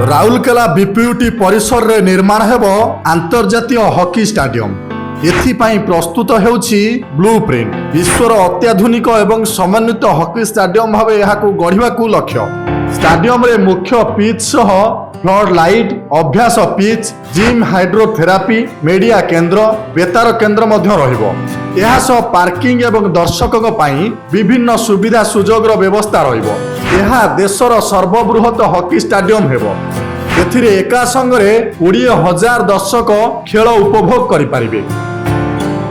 Rourkela BPUT परिसर रे निर्माण हेब आंतर्जातीय हॉकी स्टाडियम। एथिपाई प्रस्तुत हेउछि ब्लूप्रिंट। विश्वर अत्याधुनिक एवं समन्वित हॉकी स्टाडियम भावे यहाकू गढ़िबाकू लक्ष्य। स्टाडियम रे मुख्य पिच सह फ्लड लाइट, अभ्यास पिच, जिम, हाइड्रोथेरापी, मीडिया केन्द्र, बेतार केन्द्र मध्य रहिबो। यह सह पार्किंग एवं दर्शकों पाई विभिन्न सुविधा सुजोगर व्यवस्था रहिबो। यह देशर सर्वबृहत हॉकी स्टाडियम हेबो। एथिरे एका संगरे 20,000 दर्शक खेल उपभोग करि पारिबे।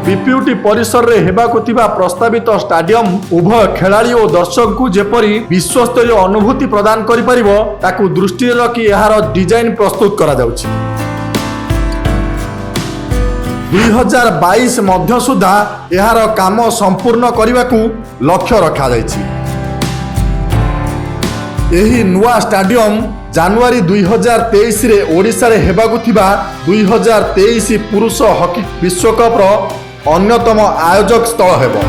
बीपीयूटी परिसर रे हेबाकू थिबा प्रस्तावित स्टाडियम उभय खेलाड़ी और दर्शक को जेपरी विश्वस्तरीय अनुभूति प्रदान करि परिबो ताकू दृष्टि रखी यार डिजाइन प्रस्तुत करा जाउछि। 2022 मध्य सुधा यार काम संपूर्ण करने लक्ष्य रखा जाइछि। एही नुआ स्टाडियम जनवरी 2023 रे ओडिशा रे हेबाकू थिबा 2023 पुरुष हॉकी विश्वकप रो अन्यतम आयोजक स्थल हेबो।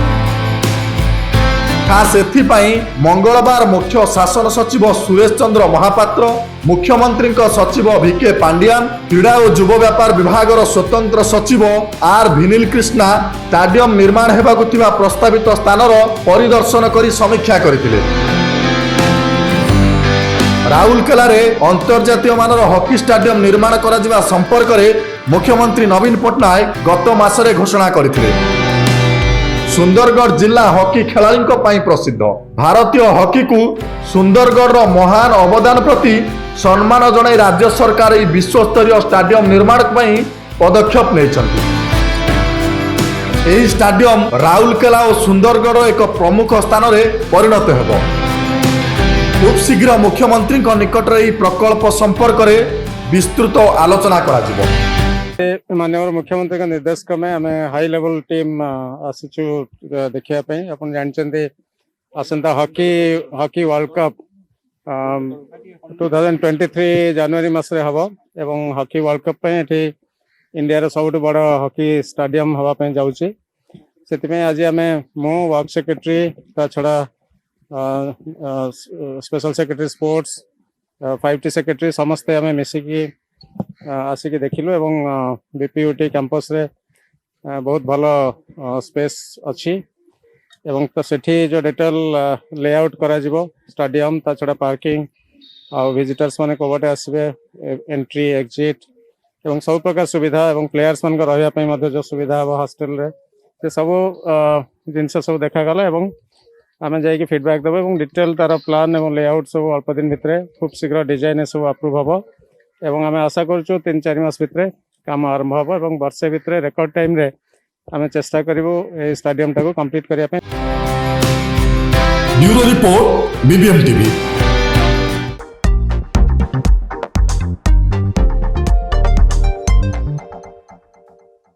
खास एथिपाई मंगलवार मुख्य शासन सचिव सुरेश चंद्र महापात्र, मुख्यमंत्री सचिव भिके पांडियान, क्रीड़ा और युव व्यापार विभाग स्वतंत्र सचिव आर विनील कृष्णा स्टाडियम निर्माण हेबाकू थिबा प्रस्तावित स्थानर परिदर्शन करी समीक्षा करथिले। राउरकेला रे अंतर्जातीय मानर हॉकी स्टाडियम निर्माण करा जिबा संपर्क में मुख्यमंत्री नवीन पट्टनायक गत मासरे घोषणा करथिले। सुंदरगढ़ जिला हॉकी खेलाड़ींको पाई प्रसिद्ध। भारतीय हॉकी को सुंदरगढ़ रो महान अवदान प्रति सम्मान जणाई राज्य सरकार ई विश्वस्तरीय स्टाडियम निर्माण पाई पदक्षेप नेछंती। एही स्टाडियम राउरकेला और सुंदरगढ़ एक प्रमुख स्थान रे परिणत हेबो। खूब शीघ्र मुख्यमंत्री निकट में प्रकल्प संपर्क में विस्तृत आलोचना करा। माननीय मुख्यमंत्री का निर्देश क्रमे आम हाई लेवल टीम आसीचु देखिया अपन जानते आसंता हॉकी वर्ल्ड कप 2023 जनवरी मासरे हबो एवं हॉकी वर्ल्ड कप पे एठी इंडिया रो सबुठ बड़ हॉकी स्टाडियम हवा पे जाउची। सेति आज आम मो वर्क सेक्रेटरी ता छड़ा special secretary sports 5T secretary समस्ते आम मिसिकी आसिक देखिलु एवं बीपीयूटी कैंपस रे बहुत भलो स्पेस अच्छी एवं तो सेठी जो डिटेल लेआउट करा जिवो स्टाडियम ता छड़ा पार्किंग आ विजिटर्स माने कोबटे आसबे एंट्री एग्जिट एवं सब प्रकार सुविधा एवं प्लेयर्स मान को रहया पई मध्ये जो सुविधा हो हॉस्टल रे से सब जिनस सब देखा गला एवं आम जाइए फीडबैक देव और डिटेल तार प्लान और लेआउट सब अल्प दिन भितर खूब शीघ्र डिजाइन सब अप्रूव हम एवं आम आशा करूँ 3-4 मास भितर काम आरंभ हम और वर्षे भितर रेकर्ड टाइम रे आम चेष्टा करूँ स्टाडियम टाको कंप्लीट करने। Bureau report BBM TV।